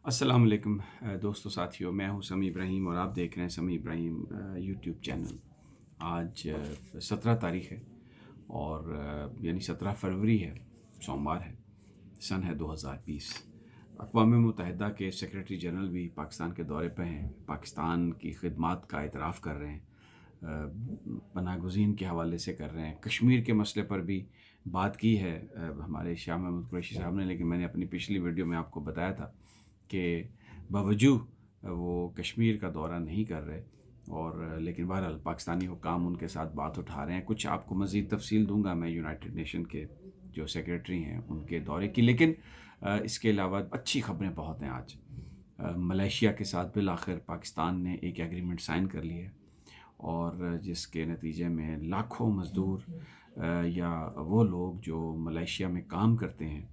السلام علیکم دوستو ساتھیوں، میں ہوں سمیع ابراہیم اور آپ دیکھ رہے ہیں سمیع ابراہیم یوٹیوب چینل۔ آج 17 تاریخ ہے اور یعنی 17 فروری ہے، سوموار ہے، سن ہے 2020۔ اقوام متحدہ کے سیکریٹری جنرل بھی پاکستان کے دورے پہ ہیں، پاکستان کی خدمات کا اعتراف کر رہے ہیں، پناہ گزین کے حوالے سے کر رہے ہیں، کشمیر کے مسئلے پر بھی بات کی ہے ہمارے شاہ محمود قریشی صاحب نے، لیکن میں نے اپنی پچھلی ویڈیو میں آپ کو بتایا تھا کہ باوجود وہ کشمیر کا دورہ نہیں کر رہے، اور لیکن بہرحال پاکستانی حکام ان کے ساتھ بات اٹھا رہے ہیں۔ کچھ آپ کو مزید تفصیل دوں گا میں یونائٹڈ نیشن کے جو سیکریٹری ہیں ان کے دورے کی، لیکن اس کے علاوہ اچھی خبریں بہت ہیں آج۔ ملیشیا کے ساتھ بالآخر پاکستان نے ایک ایگریمنٹ سائن کر لیا ہے، اور جس کے نتیجے میں لاکھوں مزدور یا وہ لوگ جو ملیشیا میں کام کرتے ہیں،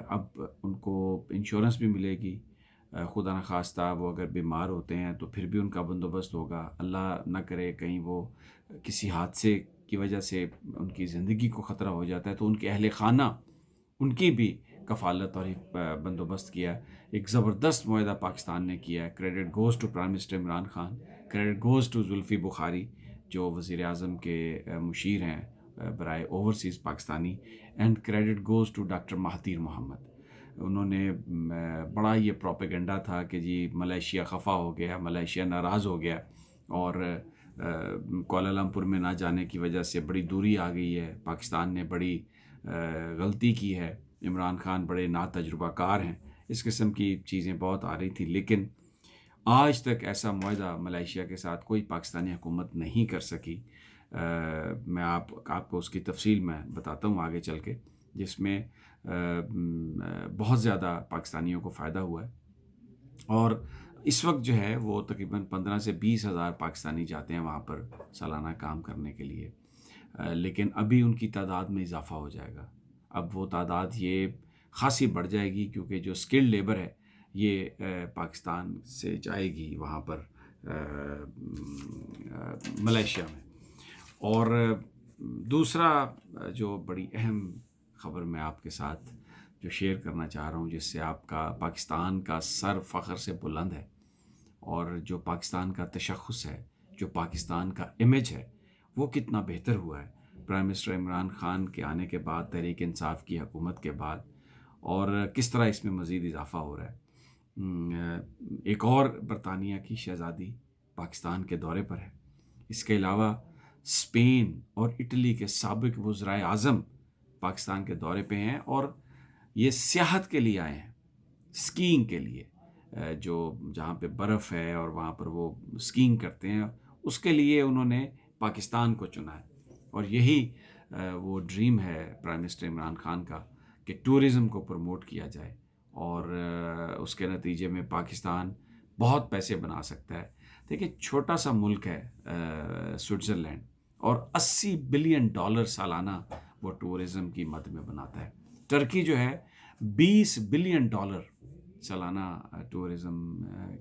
اب ان کو انشورنس بھی ملے گی۔ خدا نخواستہ وہ اگر بیمار ہوتے ہیں تو پھر بھی ان کا بندوبست ہوگا، اللہ نہ کرے کہیں وہ کسی حادثے کی وجہ سے ان کی زندگی کو خطرہ ہو جاتا ہے تو ان کے اہل خانہ ان کی بھی کفالت اور بندوبست کیا۔ ایک زبردست معاہدہ پاکستان نے کیا ہے۔ Credit goes to prime minister Imran Khan, credit goes to Zulfi Bukhari جو وزیر اعظم کے مشیر ہیں برائے overseas Pakistani, and credit goes to doctor Mahathir Mohamad. انہوں نے بڑا یہ پروپیگنڈا تھا کہ جی ملیشیا خفا ہو گیا، ملیشیا ناراض ہو گیا، اور کوالالمپور میں نہ جانے کی وجہ سے بڑی دوری آ گئی ہے، پاکستان نے بڑی غلطی کی ہے، عمران خان بڑے ناتجربہ کار ہیں، اس قسم کی چیزیں بہت آ رہی تھیں۔ لیکن آج تک ایسا معاہدہ ملیشیا کے ساتھ کوئی پاکستانی حکومت نہیں کر سکی۔ میں آپ کو اس کی تفصیل میں بتاتا ہوں آگے چل کے، جس میں بہت زیادہ پاکستانیوں کو فائدہ ہوا ہے، اور اس وقت جو ہے وہ تقریباً 15 سے 20 ہزار پاکستانی جاتے ہیں وہاں پر سالانہ کام کرنے کے لیے، لیکن ابھی ان کی تعداد میں اضافہ ہو جائے گا۔ اب وہ تعداد یہ خاصی بڑھ جائے گی، کیونکہ جو اسکلڈ لیبر ہے یہ پاکستان سے جائے گی وہاں پر ملیشیا میں۔ اور دوسرا جو بڑی اہم خبر میں آپ کے ساتھ جو شیئر کرنا چاہ رہا ہوں، جس سے آپ کا پاکستان کا سر فخر سے بلند ہے، اور جو پاکستان کا تشخص ہے، جو پاکستان کا امیج ہے، وہ کتنا بہتر ہوا ہے پرائم منسٹر عمران خان کے آنے کے بعد، تحریک انصاف کی حکومت کے بعد، اور کس طرح اس میں مزید اضافہ ہو رہا ہے۔ ایک اور برطانیہ کی شہزادی پاکستان کے دورے پر ہے۔ اس کے علاوہ اسپین اور اٹلی کے سابق وزرائے اعظم پاکستان کے دورے پہ ہیں، اور یہ سیاحت کے لیے آئے ہیں، اسکیئنگ کے لیے، جو جہاں پہ برف ہے اور وہاں پر وہ اسکیئنگ کرتے ہیں، اس کے لیے انہوں نے پاکستان کو چنا ہے۔ اور یہی وہ ڈریم ہے پرائم منسٹر عمران خان کا کہ ٹورزم کو پروموٹ کیا جائے، اور اس کے نتیجے میں پاکستان بہت پیسے بنا سکتا ہے۔ دیکھیں، چھوٹا سا ملک ہے سوئٹزرلینڈ، اور $80 بلین سالانہ وہ ٹورزم کی مد میں بناتا ہے۔ ٹرکی جو ہے $20 بلین سالانہ ٹورزم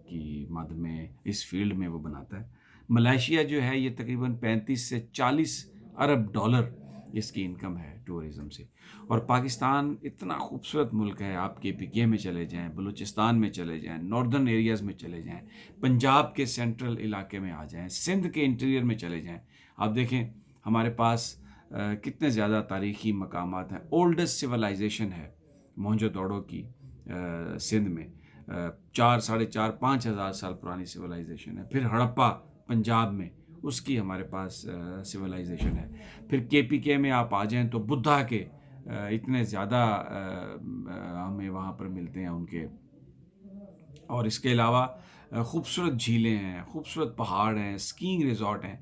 کی مد میں اس فیلڈ میں وہ بناتا ہے۔ ملیشیا جو ہے یہ تقریباً 35 سے 40 ارب ڈالر اس کی انکم ہے ٹورزم سے۔ اور پاکستان اتنا خوبصورت ملک ہے، آپ کے PK میں چلے جائیں، بلوچستان میں چلے جائیں، ناردرن ایریاز میں چلے جائیں، پنجاب کے سینٹرل علاقے میں آ جائیں، سندھ کے انٹیریئر میں چلے جائیں، آپ دیکھیں ہمارے پاس کتنے زیادہ تاریخی مقامات ہیں۔ اولڈسٹ سویلائزیشن ہے موہنجو دڑو کی سندھ میں، 4,500 5,000 سال پرانی سویلائزیشن ہے۔ پھر ہڑپا پنجاب میں، اس کی ہمارے پاس سویلائزیشن ہے۔ پھر KPK میں آپ آ جائیں تو بدھا کے اتنے زیادہ ہمیں وہاں پر ملتے ہیں ان کے۔ اور اس کے علاوہ خوبصورت جھیلیں ہیں، خوبصورت پہاڑ ہیں، اسکیئنگ ریزورٹ ہیں،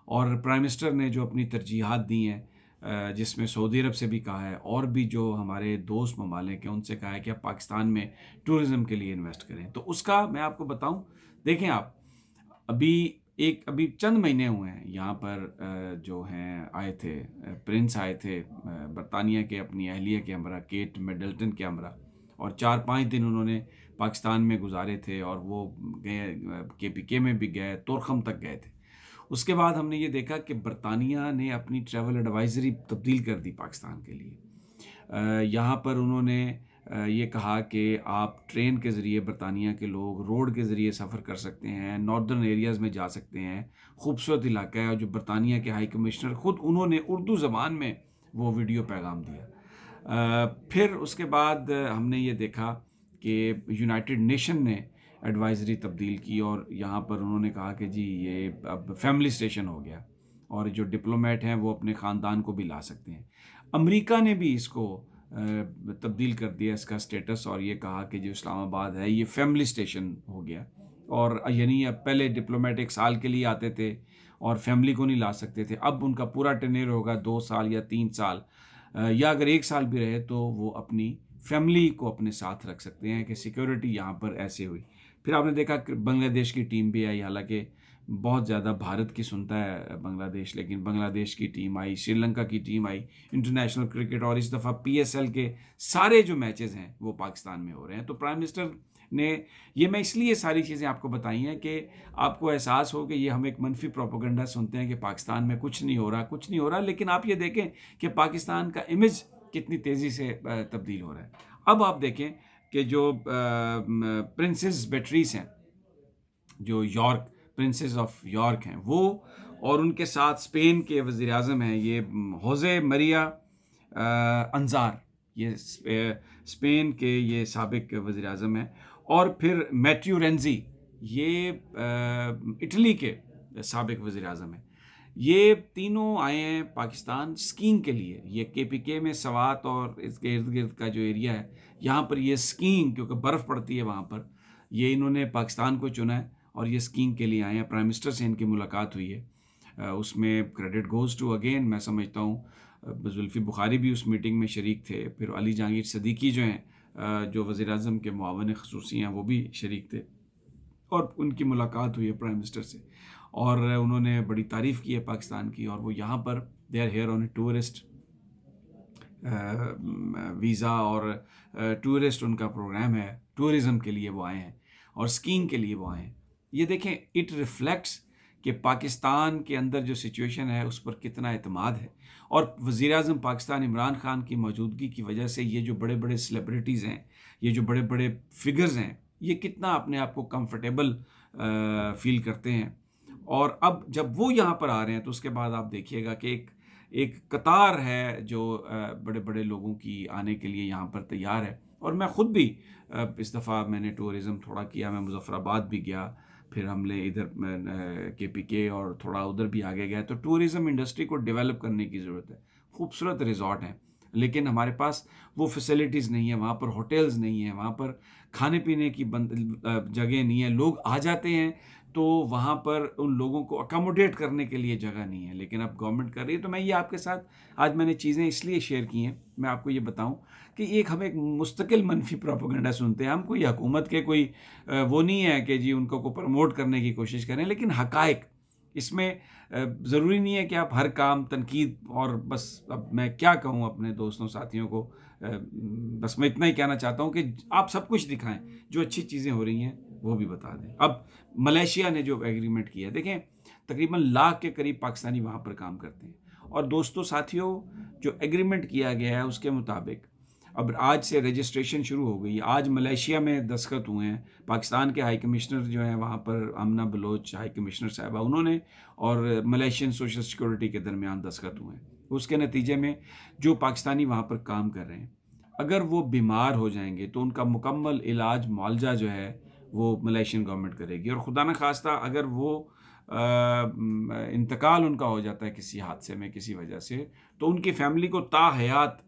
اور پرائم منسٹر نے جو اپنی ترجیحات دی ہیں، جس میں سعودی عرب سے بھی کہا ہے، اور بھی جو ہمارے دوست ممالک ہیں ان سے کہا ہے کہ آپ پاکستان میں ٹورزم کے لیے انویسٹ کریں، تو اس کا میں آپ کو بتاؤں۔ دیکھیں آپ، ابھی چند مہینے ہوئے ہیں یہاں پر جو ہیں آئے تھے پرنس، آئے تھے برطانیہ کے اپنی اہلیہ کے ہمراہ، کیٹ میڈلٹن کے ہمراہ، اور 4-5 دن انہوں نے پاکستان میں گزارے تھے، اور وہ گئے KPK میں بھی گئے، تورخم تک گئے تھے۔ اس کے بعد ہم نے یہ دیکھا کہ برطانیہ نے اپنی ٹریول ایڈوائزری تبدیل کر دی پاکستان کے لیے۔ یہاں پر انہوں نے یہ کہا کہ آپ ٹرین کے ذریعے برطانیہ کے لوگ روڈ کے ذریعے سفر کر سکتے ہیں، ناردرن ایریاز میں جا سکتے ہیں، خوبصورت علاقہ ہے. اور جو برطانیہ کے ہائی کمشنر خود انہوں نے اردو زبان میں وہ ویڈیو پیغام دیا. پھر اس کے بعد ہم نے یہ دیکھا کہ یونائٹڈ نیشن نے ایڈوائزری تبدیل کی اور یہاں پر انہوں نے کہا کہ جی یہ اب فیملی اسٹیشن ہو گیا اور جو ڈپلومیٹ ہیں وہ اپنے خاندان کو بھی لا سکتے ہیں. امریکہ نے بھی اس کو تبدیل کر دیا اس کا اسٹیٹس اور یہ کہا کہ جو اسلام آباد ہے یہ فیملی اسٹیشن ہو گیا. اور یعنی اب پہلے ڈپلومیٹ 1 سال کے لیے آتے تھے اور فیملی کو نہیں لا سکتے تھے، اب ان کا پورا ٹینیور ہوگا 2 سال یا 3 سال، یا اگر 1 سال بھی رہے تو وہ اپنی فیملی کو اپنے ساتھ رکھ سکتے ہیں کہ سیکیورٹی یہاں پر ایسے ہوئی. پھر آپ نے دیکھا کہ بنگلہ دیش کی ٹیم بھی آئی، حالانکہ بہت زیادہ بھارت کی سنتا ہے بنگلہ دیش، لیکن بنگلہ دیش کی ٹیم آئی، سری لنکا کی ٹیم آئی انٹرنیشنل کرکٹ. اور اس دفعہ PSL کے سارے جو میچز ہیں وہ پاکستان میں ہو رہے ہیں. تو پرائم منسٹر نے یہ میں اس لیے ساری چیزیں آپ کو بتائی ہیں کہ آپ کو احساس ہو کہ یہ ہم ایک منفی پروپیگنڈا سنتے ہیں کہ پاکستان میں کچھ نہیں ہو رہا، لیکن آپ یہ دیکھیں کہ پاکستان کا امیج کتنی تیزی سے تبدیل ہو رہا ہے. اب آپ دیکھیں کہ جو پرنسز بیٹریس ہیں، جو پرنسز آف یارک ہیں، وہ اور ان کے ساتھ اسپین کے وزیر اعظم ہیں یہ ہوزے مریا انزار، یہ اسپین کے یہ سابق وزیر اعظم ہیں. اور پھر میٹیو رینزی، یہ اٹلی کے سابق وزیر اعظم ہیں. یہ تینوں آئے ہیں پاکستان اسکینگ کے لیے. یہ KPK میں سوات اور اس کے ارد گرد کا جو ایریا ہے یہاں پر یہ اسکینگ، کیونکہ برف پڑتی ہے وہاں پر، یہ انہوں نے پاکستان کو چنا ہے اور یہ اسکینگ کے لیے آئے ہیں. پرائم منسٹر سے ان کی ملاقات ہوئی ہے، اس میں کریڈٹ گوز ٹو اگین میں سمجھتا ہوں زلفی بخاری بھی اس میٹنگ میں شریک تھے، پھر علی جہانگیر صدیقی جو ہیں جو وزیر اعظم کے معاون خصوصی ہیں وہ بھی شریک تھے، اور ان کی ملاقات ہوئی ہے پرائم منسٹر سے اور انہوں نے بڑی تعریف کی ہے پاکستان کی. اور وہ یہاں پر they are here on a tourist visa, اور ٹورسٹ ان کا پروگرام ہے، ٹورزم کے لیے وہ آئے ہیں اور اسکینگ کے لیے وہ آئے ہیں. یہ دیکھیں اٹ ریفلیکٹس کہ پاکستان کے اندر جو سچویشن ہے اس پر کتنا اعتماد ہے. اور وزیر اعظم پاکستان عمران خان کی موجودگی کی وجہ سے یہ جو بڑے بڑے سیلیبریٹیز ہیں، یہ جو بڑے بڑے فگرز ہیں، یہ کتنا اپنے آپ کو کمفرٹیبل فیل کرتے ہیں. اور اب جب وہ یہاں پر آ رہے ہیں تو اس کے بعد آپ دیکھیے گا کہ ایک قطار ہے جو بڑے بڑے لوگوں کی آنے کے لیے یہاں پر تیار ہے. اور میں خود بھی اس دفعہ میں نے ٹورزم تھوڑا کیا، میں مظفر آباد بھی گیا، پھر ہم نے ادھر KPK اور تھوڑا ادھر بھی آگے گئے. تو ٹورزم انڈسٹری کو ڈیولپ کرنے کی ضرورت ہے. خوبصورت ریزورٹ ہیں لیکن ہمارے پاس وہ فیسلٹیز نہیں ہیں، وہاں پر ہوٹلز نہیں ہیں، وہاں پر کھانے پینے کی جگہ نہیں ہے. لوگ آ جاتے ہیں تو وہاں پر ان لوگوں کو اکاموڈیٹ کرنے کے لیے جگہ نہیں ہے، لیکن اب گورنمنٹ کر رہی ہے. تو میں یہ آپ کے ساتھ آج میں نے چیزیں اس لیے شیئر کی ہیں، میں آپ کو یہ بتاؤں کہ ہم ایک مستقل منفی پروپیگنڈا سنتے ہیں. ہم کوئی حکومت کے کوئی وہ نہیں ہے کہ جی ان کو پروموٹ کرنے کی کوشش کریں، لیکن حقائق اس میں ضروری نہیں ہے کہ آپ ہر کام تنقید اور بس. اب میں کیا کہوں اپنے دوستوں ساتھیوں کو، بس میں اتنا ہی کہنا چاہتا ہوں کہ آپ سب کچھ دکھائیں، جو اچھی چیزیں ہو رہی ہیں وہ بھی بتا دیں. اب ملیشیا نے جو ایگریمنٹ کیا ہے، دیکھیں تقریباً 1 لاکھ کے قریب پاکستانی وہاں پر کام کرتے ہیں. اور دوستوں ساتھیوں، جو ایگریمنٹ کیا گیا ہے اس کے مطابق اب آج سے رجسٹریشن شروع ہو گئی. آج ملیشیا میں دستخط ہوئے ہیں. پاکستان کے ہائی کمشنر جو ہیں وہاں پر، آمنہ بلوچ ہائی کمشنر صاحبہ، انہوں نے اور ملیشین سوشل سیکورٹی کے درمیان دستخط ہوئے ہیں. اس کے نتیجے میں جو پاکستانی وہاں پر کام کر رہے ہیں اگر وہ بیمار ہو جائیں گے تو ان کا مکمل علاج معالجہ جو ہے وہ ملیشین گورنمنٹ کرے گی. اور خدا نخواستہ اگر وہ انتقال ان کا ہو جاتا ہے کسی حادثے میں کسی وجہ سے، تو ان کی فیملی کو تا حیات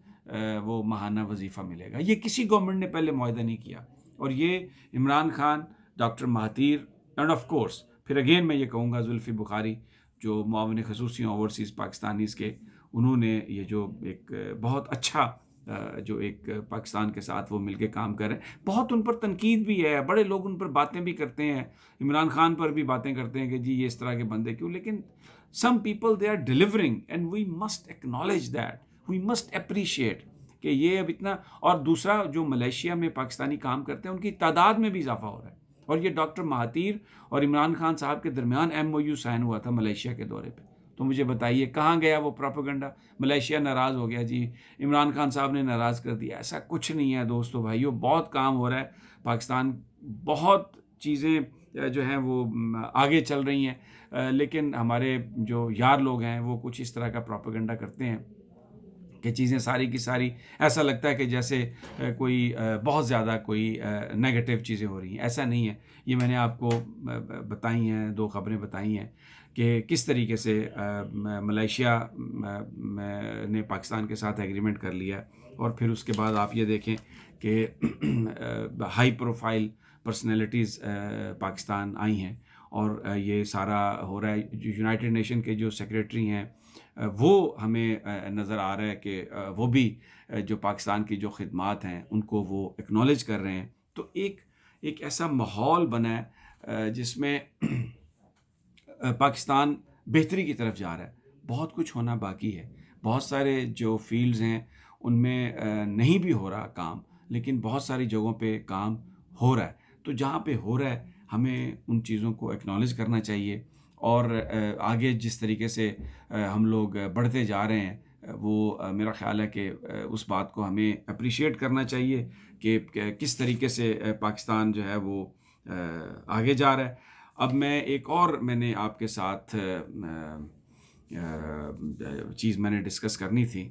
وہ ماہانہ وظیفہ ملے گا. یہ کسی گورنمنٹ نے پہلے معاہدہ نہیں کیا، اور یہ Imran Khan, doctor Mahathir, and of course پھر اگین میں یہ کہوں گا زلفی بخاری جو معاون خصوصی اوورسیز پاکستانیز کے، انہوں نے یہ جو ایک بہت اچھا جو ایک پاکستان کے ساتھ وہ مل کے کام کر رہے ہیں. بہت ان پر تنقید بھی ہے، بڑے لوگ ان پر باتیں بھی کرتے ہیں، عمران خان پر بھی باتیں کرتے ہیں کہ جی یہ اس طرح کے بندے کیوں، لیکن some people they are delivering and we must acknowledge that, we must appreciate کہ یہ اب اتنا. اور دوسرا جو ملیشیا میں پاکستانی کام کرتے ہیں ان کی تعداد میں بھی اضافہ ہو رہا ہے. اور یہ ڈاکٹر مہاتیر اور عمران خان صاحب کے درمیان MOU سائن ہوا تھا ملیشیا کے دورے پہ. تو مجھے بتائیے کہاں گیا وہ پروپیگنڈا؟ ملیشیا ناراض ہو گیا جی، عمران خان صاحب نے ناراض کر دیا. ایسا کچھ نہیں ہے دوستو بھائیو، بہت کام ہو رہا ہے. پاکستان بہت چیزیں جو ہیں وہ آگے چل رہی ہیں، لیکن ہمارے جو یار لوگ ہیں وہ کچھ اس طرح کا پروپیگنڈا کرتے ہیں کہ چیزیں ساری کی ساری ایسا لگتا ہے کہ جیسے کوئی بہت زیادہ کوئی نیگیٹو چیزیں ہو رہی ہیں. ایسا نہیں ہے. یہ میں نے آپ کو بتائی ہیں، 2 خبریں بتائی ہیں کہ کس طریقے سے ملیشیا نے پاکستان کے ساتھ ایگریمنٹ کر لیا، اور پھر اس کے بعد آپ یہ دیکھیں کہ ہائی پروفائل پرسنالٹیز پاکستان آئی ہیں، اور یہ سارا ہو رہا ہے. یونائٹڈ نیشن کے جو سیکریٹری ہیں وہ ہمیں نظر آ رہا ہے کہ وہ بھی جو پاکستان کی جو خدمات ہیں ان کو وہ اکنالج کر رہے ہیں. تو ایک ایسا ماحول بنا ہے جس میں پاکستان بہتری کی طرف جا رہا ہے. بہت کچھ ہونا باقی ہے. بہت سارے جو فیلڈز ہیں ان میں نہیں بھی ہو رہا کام، لیکن بہت ساری جگہوں پہ کام ہو رہا ہے. تو جہاں پہ ہو رہا ہے ہمیں ان چیزوں کو اکنالج کرنا چاہیے، اور آگے جس طریقے سے ہم لوگ بڑھتے جا رہے ہیں وہ میرا خیال ہے کہ اس بات کو ہمیں اپریشیٹ کرنا چاہیے کہ کس طریقے سے پاکستان جو ہے وہ آگے جا رہا ہے. اب میں نے آپ کے ساتھ چیز میں نے ڈسکس کرنی تھی